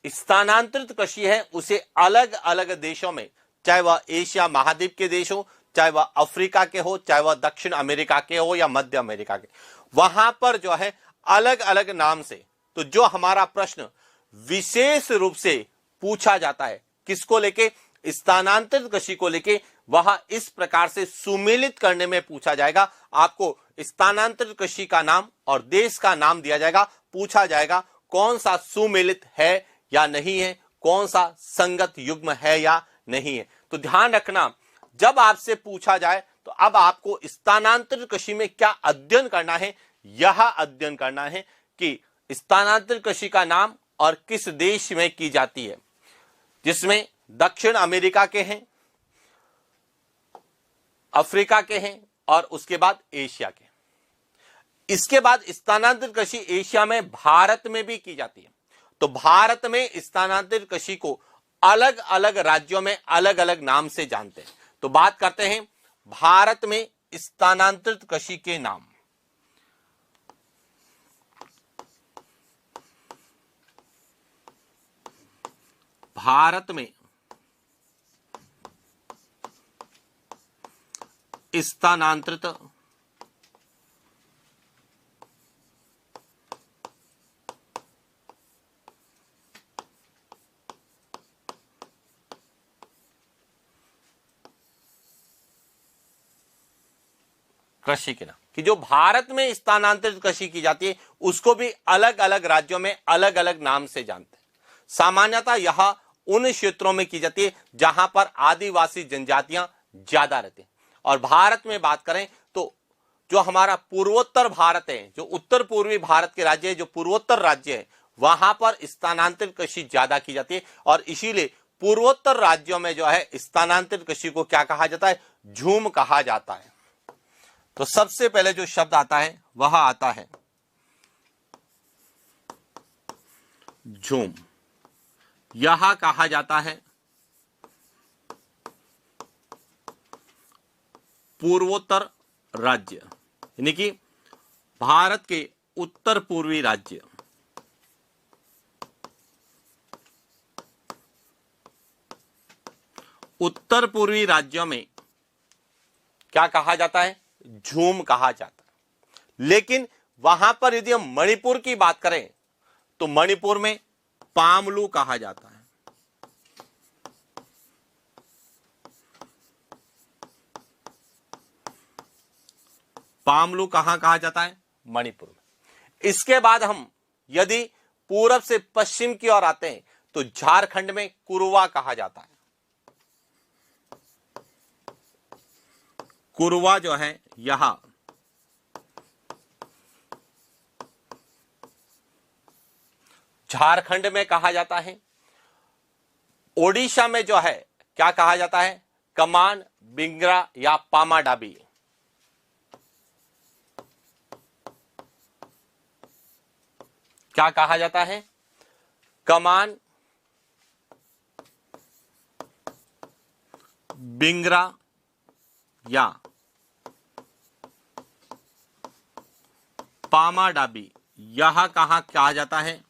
स्थानांतरित कृषि है उसे अलग अलग देशों में, चाहे वह एशिया महाद्वीप के देश हो, चाहे वह अफ्रीका के हो, चाहे वह दक्षिण अमेरिका के हो या मध्य अमेरिका के, वहां पर जो है अलग अलग नाम से। तो जो हमारा प्रश्न विशेष रूप से पूछा जाता है। किसको लेके? स्थानांतरित कृषि को लेके। वह इस प्रकार से सुमेलित करने में पूछा जाएगा। आपको स्थानांतरित कृषि का नाम और देश का नाम दिया जाएगा, पूछा जाएगा कौन सा सुमेलित है या नहीं है, कौन सा संगत युग्म है या नहीं है। तो ध्यान रखना, जब आपसे पूछा जाए तो अब आपको स्थानांतरित कृषि में क्या अध्ययन करना है, यह अध्ययन करना है कि स्थानांतरित कृषि का नाम और किस देश में की जाती है, जिसमें दक्षिण अमेरिका के हैं, अफ्रीका के हैं और उसके बाद एशिया के। इसके बाद स्थानांतरित कृषि एशिया में भारत में भी की जाती है। तो भारत में स्थानांतरित कृषि को अलग अलग राज्यों में अलग अलग नाम से जानते हैं। तो बात करते हैं भारत में स्थानांतरित कृषि के नाम। भारत में स्थानांतरित कृषि के नाम, कि जो भारत में स्थानांतरित कृषि की जाती है उसको भी अलग अलग राज्यों में अलग अलग नाम से जानते हैं। सामान्यतः यह उन क्षेत्रों में की जाती है जहां पर आदिवासी जनजातियां ज्यादा रहती हैं। और भारत में बात करें तो जो हमारा पूर्वोत्तर भारत है, जो उत्तर पूर्वी भारत के राज्य है, जो पूर्वोत्तर राज्य है, वहां पर स्थानांतरित कृषि ज्यादा की जाती है। और इसीलिए पूर्वोत्तर राज्यों में जो है स्थानांतरित कृषि को क्या कहा जाता है? झूम कहा जाता है। तो सबसे पहले जो शब्द आता है वह आता है झूम। यह कहा जाता है पूर्वोत्तर राज्य, यानी कि भारत के उत्तर पूर्वी राज्य। उत्तर पूर्वी राज्यों में क्या कहा जाता है? झूम कहा जाता है। लेकिन वहां पर यदि हम मणिपुर की बात करें तो मणिपुर में पामलू कहा जाता है। पामलू कहां कहा जाता है? मणिपुर में। इसके बाद हम यदि पूरब से पश्चिम की ओर आते हैं तो झारखंड में कुरुवा कहा जाता है। कुरुवा जो है यहां झारखंड में कहा जाता है। ओडिशा में जो है क्या कहा जाता है? कमान, बिंगरा या पामाडाबी। क्या कहा जाता है? कमान, बिंगरा या पामाडाबी। यह कहां कहा जाता है?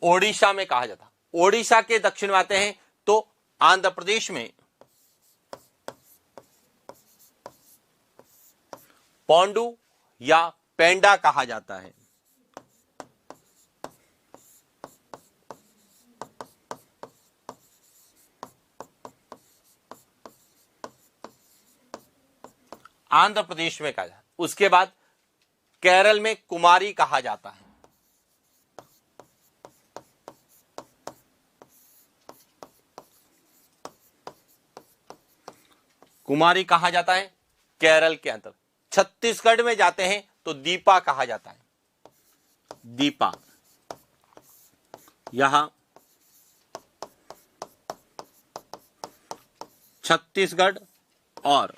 ओडिशा में कहा जाता। ओडिशा के दक्षिण में आते हैं तो आंध्र प्रदेश में पोंडू या पेंडा कहा जाता है। आंध्र प्रदेश में कहा जाता है। उसके बाद केरल में कुमारी कहा जाता है। कुमारी कहा जाता है केरल के अंदर। छत्तीसगढ़ में जाते हैं तो दीपा कहा जाता है। दीपा यहां छत्तीसगढ़ और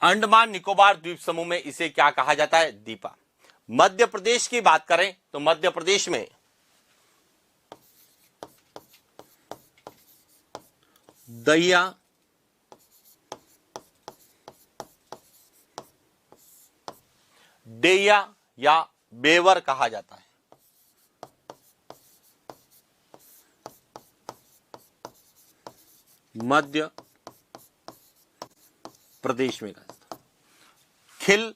अंडमान निकोबार द्वीप समूह में इसे क्या कहा जाता है? दीपा। मध्य प्रदेश की बात करें तो मध्य प्रदेश में दहिया, डेया या बेवर कहा जाता है। मध्य प्रदेश में कहा। खिल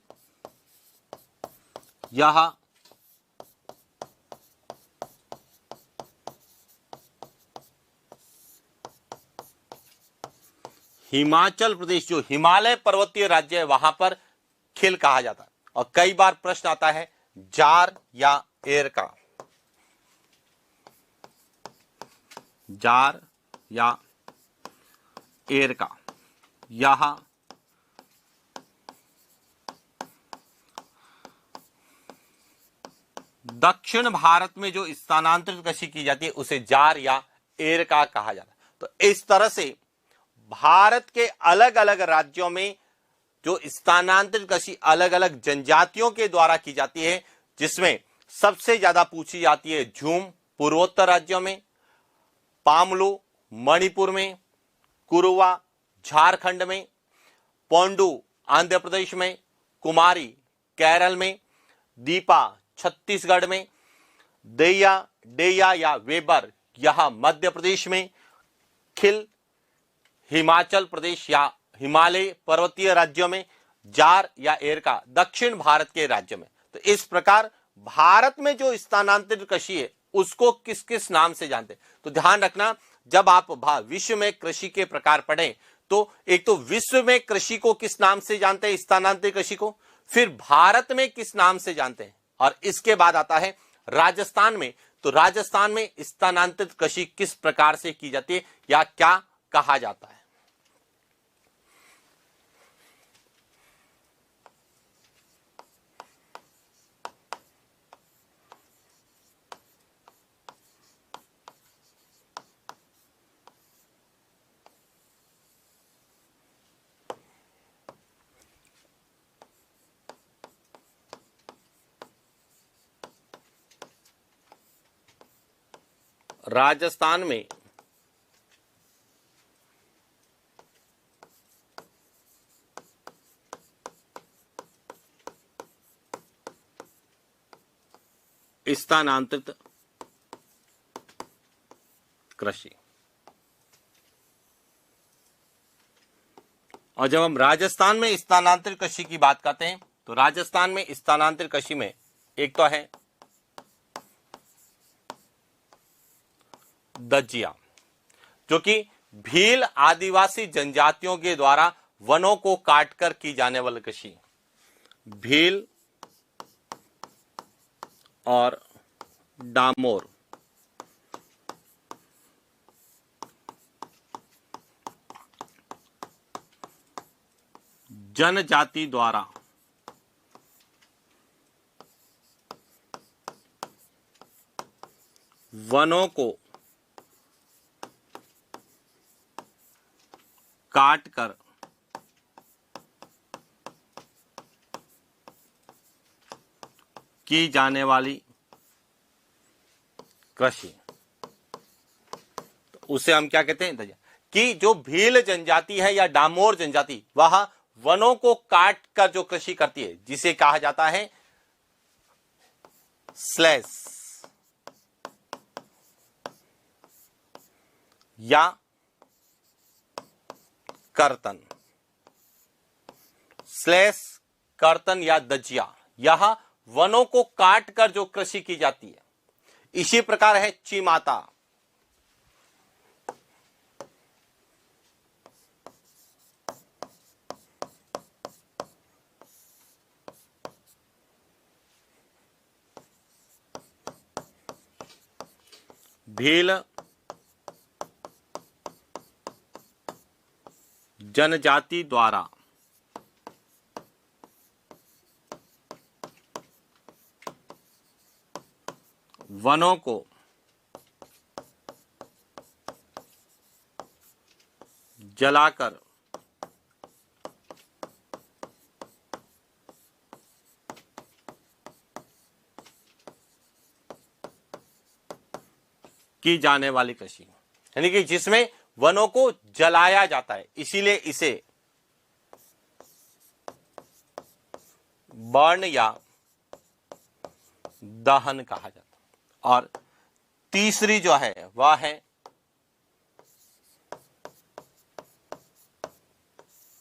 यह हिमाचल प्रदेश, जो हिमालय पर्वतीय राज्य है वहां पर खिल कहा जाता है। और कई बार प्रश्न आता है जार या एर का, जार या एर का। यह दक्षिण भारत में जो स्थानांतरित कृषि की जाती है उसे जार या एर का कहा जाता है। तो इस तरह से भारत के अलग अलग राज्यों में जो स्थानांतरित कृषि अलग अलग जनजातियों के द्वारा की जाती है, जिसमें सबसे ज्यादा पूछी जाती है झूम पूर्वोत्तर राज्यों में, पामलू मणिपुर में, कुरुवा झारखंड में, पोंडू आंध्र प्रदेश में, कुमारी केरल में, दीपा छत्तीसगढ़ में, डेया या वेबर यह मध्य प्रदेश में, खिल हिमाचल प्रदेश या हिमालय पर्वतीय राज्यों में, जार या एर का दक्षिण भारत के राज्यों में। तो इस प्रकार भारत में जो स्थानांतरित कृषि है उसको किस किस नाम से जानते हैं। तो ध्यान रखना, जब आप विश्व में कृषि के प्रकार पढ़ें तो एक तो विश्व में कृषि को किस नाम से जानते हैं, स्थानांतरित कृषि को, फिर भारत में किस नाम से जानते हैं, और इसके बाद आता है राजस्थान में। तो राजस्थान में स्थानांतरित कृषि किस प्रकार से की जाती है या क्या कहा जाता है। राजस्थान में स्थानांतरित कृषि, और जब हम राजस्थान में स्थानांतरित कृषि की बात करते हैं तो राजस्थान में स्थानांतरित कृषि में एक तो है दज्जिया, जो कि भील आदिवासी जनजातियों के द्वारा वनों को काटकर की जाने वाली कृषि। भील और डामोर जनजाति द्वारा वनों को काटकर की जाने वाली कृषि, तो उसे हम क्या कहते हैं, कि जो भील जनजाति है या डामोर जनजाति वह वनों को काट कर जो कृषि करती है जिसे कहा जाता है स्लैश या कर्तन। स्लैश, कर्तन या दज्जिया, यह वनों को काट कर जो कृषि की जाती है। इसी प्रकार है चिमाता, भील जनजाति द्वारा वनों को जलाकर की जाने वाली कृषि, यानी कि जिसमें वनों को जलाया जाता है, इसीलिए इसे बर्न या दहन कहा जाता है। और तीसरी जो है वह है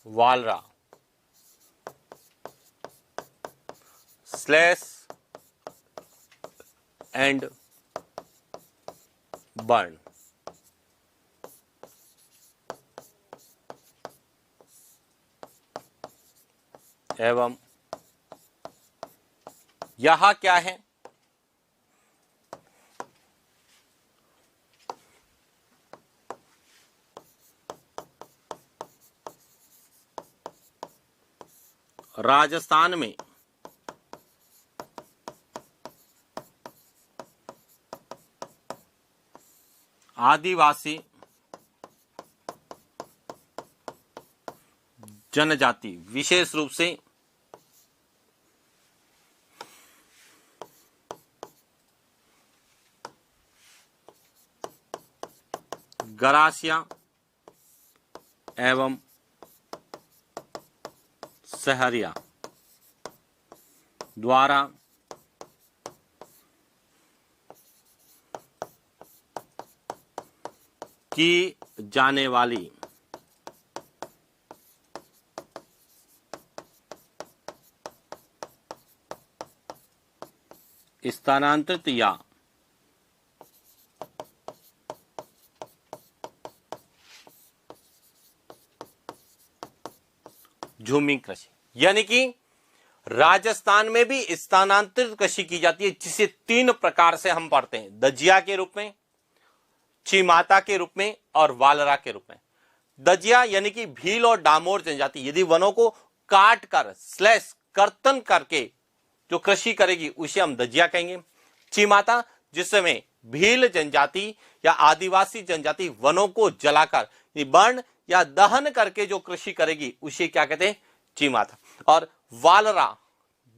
वालरा स्लैश एंड बर्न। एवं यहां क्या है, राजस्थान में आदिवासी जनजाति विशेष रूप से गरासिया एवं सहरिया द्वारा की जाने वाली स्थानांतरित या झूमिंग कृषि, यानी कि राजस्थान में भी स्थानांतरित कृषि की जाती है, जिसे 3 प्रकार से हम पढ़ते हैं, दजिया के रूप में, चीमाता के रूप में और वालरा के रूप में। दजिया यानी कि भील और डामोर जनजाति यदि वनों को काट कर स्लैश कर्तन करके जो कृषि करेगी उसे हम दजिया कहेंगे। चीमाता जिसमें भील जनजाति या आदिवासी जनजाति वनों को जलाकर बर्न या दहन करके जो कृषि करेगी उसे क्या कहते हैं, चीमाता। और वालरा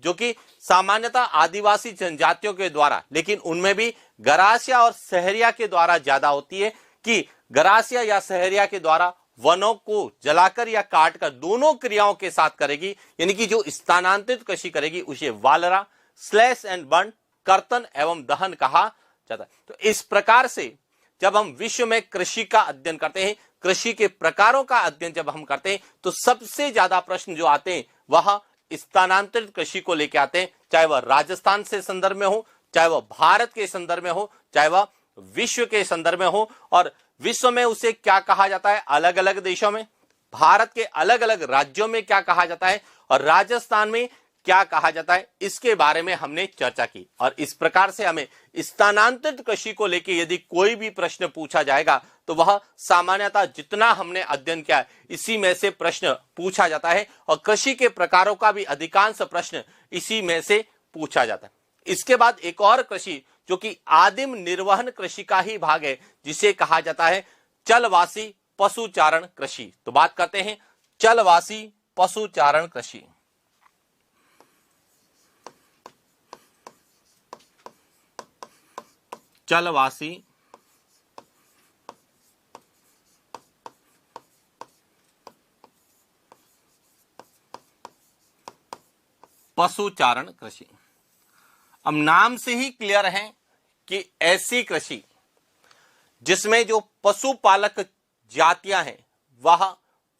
जो कि सामान्यतः आदिवासी जनजातियों के द्वारा, लेकिन उनमें भी गरासिया और सहरिया के द्वारा ज्यादा होती है, कि गरासिया या सहरिया के द्वारा वनों को जलाकर या काटकर दोनों क्रियाओं के साथ करेगी, यानी कि जो स्थानांतरित कृषि करेगी उसे वालरा स्लैश एंड बर्न कर्तन एवं दहन कहा जाता है। तो इस प्रकार से जब हम विश्व में कृषि का अध्ययन करते हैं, कृषि के प्रकारों का अध्ययन जब हम करते हैं, तो सबसे ज्यादा प्रश्न जो आते हैं वह स्थानांतरित कृषि को लेकर आते हैं, चाहे वह राजस्थान से संदर्भ में हो, चाहे वह भारत के संदर्भ में हो, चाहे वह विश्व के संदर्भ में हो। और विश्व में उसे क्या कहा जाता है, अलग अलग देशों में, भारत के अलग अलग राज्यों में क्या कहा जाता है और राजस्थान में क्या कहा जाता है, इसके बारे में हमने चर्चा की। और इस प्रकार से हमें स्थानांतरित कृषि को लेकर यदि कोई भी प्रश्न पूछा जाएगा तो वह सामान्यतः जितना हमने अध्ययन किया इसी में से प्रश्न पूछा जाता है, और कृषि के प्रकारों का भी अधिकांश प्रश्न इसी में से पूछा जाता है। इसके बाद एक और कृषि जो कि आदिम निर्वहन कृषि का ही भाग है, जिसे कहा जाता है चलवासी पशुचारण कृषि। तो बात करते हैं चलवासी पशुचारण कृषि। चलवासी पशुचारण कृषि। अब नाम से ही क्लियर है कि ऐसी कृषि जिसमें जो पशुपालक जातियां हैं वह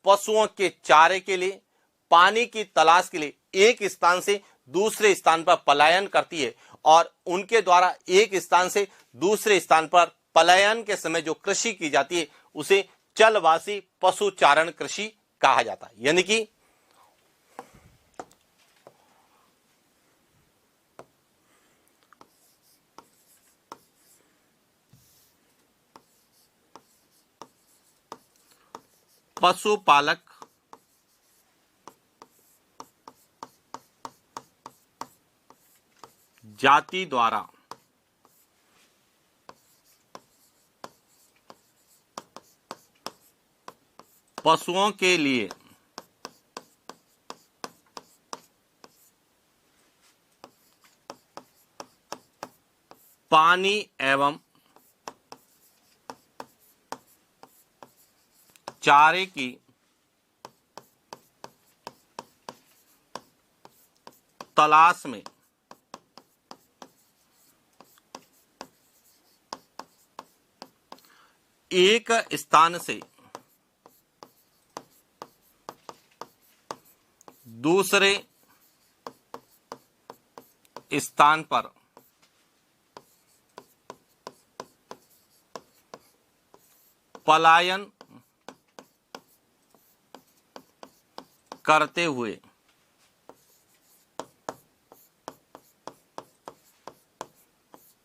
पशुओं के चारे के लिए, पानी की तलाश के लिए एक स्थान से दूसरे स्थान पर पलायन करती है, और उनके द्वारा एक स्थान से दूसरे स्थान पर पलायन के समय जो कृषि की जाती है उसे चलवासी पशुचारण कृषि कहा जाता है। यानी कि पशुपालक जाति द्वारा पशुओं के लिए पानी एवं चारे की तलाश में एक स्थान से दूसरे स्थान पर पलायन करते हुए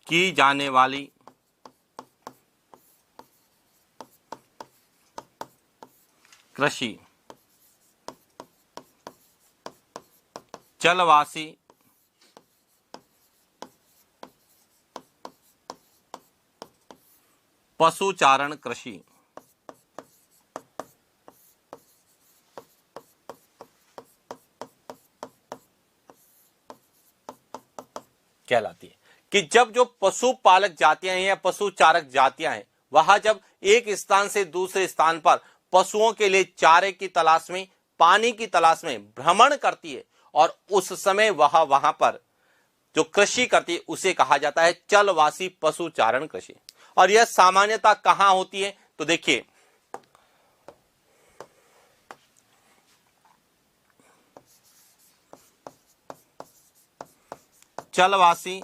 की जाने वाली कृषि जलवासी पशुचारण कृषि कहलाती है। कि जब जो पशुपालक जातियां हैं या पशुचारक जातियां हैं, वह जब एक स्थान से दूसरे स्थान पर पशुओं के लिए चारे की तलाश में, पानी की तलाश में भ्रमण करती है और उस समय वह वहां पर जो कृषि करती है उसे कहा जाता है चलवासी पशुचारण कृषि। और यह सामान्यतः कहां होती है? तो देखिए, चलवासी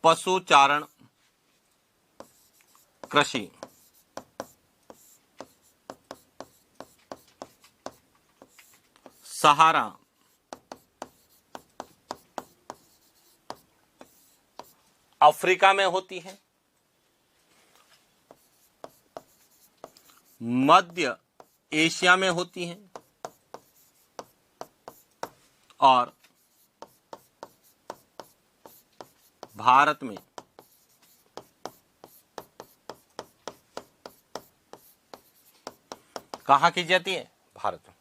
पशुचारण कृषि सहारा, अफ्रीका में होती है, मध्य एशिया में होती है और भारत में कहां की जाती है? भारत में।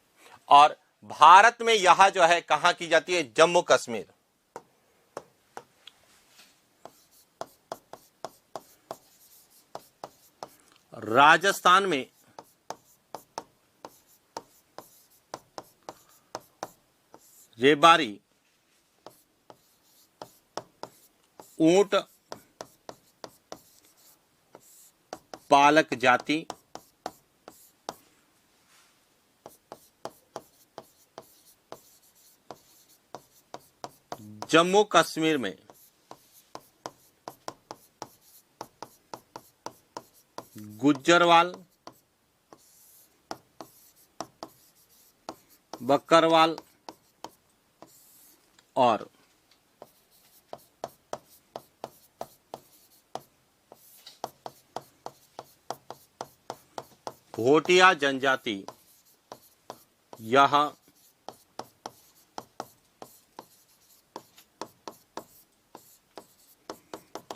और भारत में यह जो है कहां की जाती है? जम्मू कश्मीर, राजस्थान में रेबारी ऊंट पालक जाति जम्मू कश्मीर में गुज्जरवाल, बकरवाल और भोटिया जनजाति यह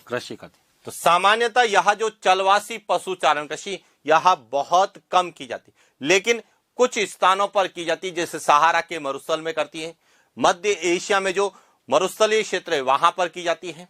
कृषि करती। तो सामान्यतः यह जो चलवासी पशुचारण कृषि यह बहुत कम की जाती, लेकिन कुछ स्थानों पर की जाती, जैसे सहारा के मरुस्थल में करती है, मध्य एशिया में जो मरुस्थलीय क्षेत्र है वहां पर की जाती है,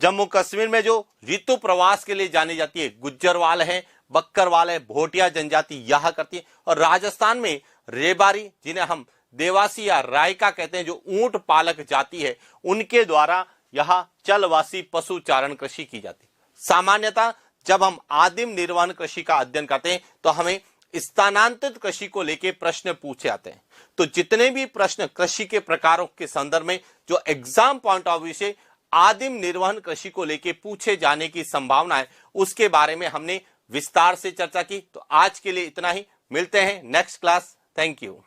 जम्मू कश्मीर में जो ऋतु प्रवास के लिए जानी जाती है गुज्जरवाल है, बकरवाल है, भोटिया जनजाति यह करती है, और राजस्थान में रेबारी जिन्हें हम देवासी या रायका कहते हैं जो ऊंट पालक जाति है उनके द्वारा यह चलवासी पशुचारण कृषि की जाती। सामान्यतः जब हम आदिम निर्वहन कृषि का अध्ययन करते हैं तो हमें स्थानांतरित कृषि को लेकर प्रश्न पूछे जाते हैं। तो जितने भी प्रश्न कृषि के प्रकारों के संदर्भ में जो एग्जाम पॉइंट ऑफ व्यू से आदिम निर्वहन कृषि को लेकर पूछे जाने की संभावना है उसके बारे में हमने विस्तार से चर्चा की। तो आज के लिए इतना ही, मिलते हैं नेक्स्ट क्लास। Thank you.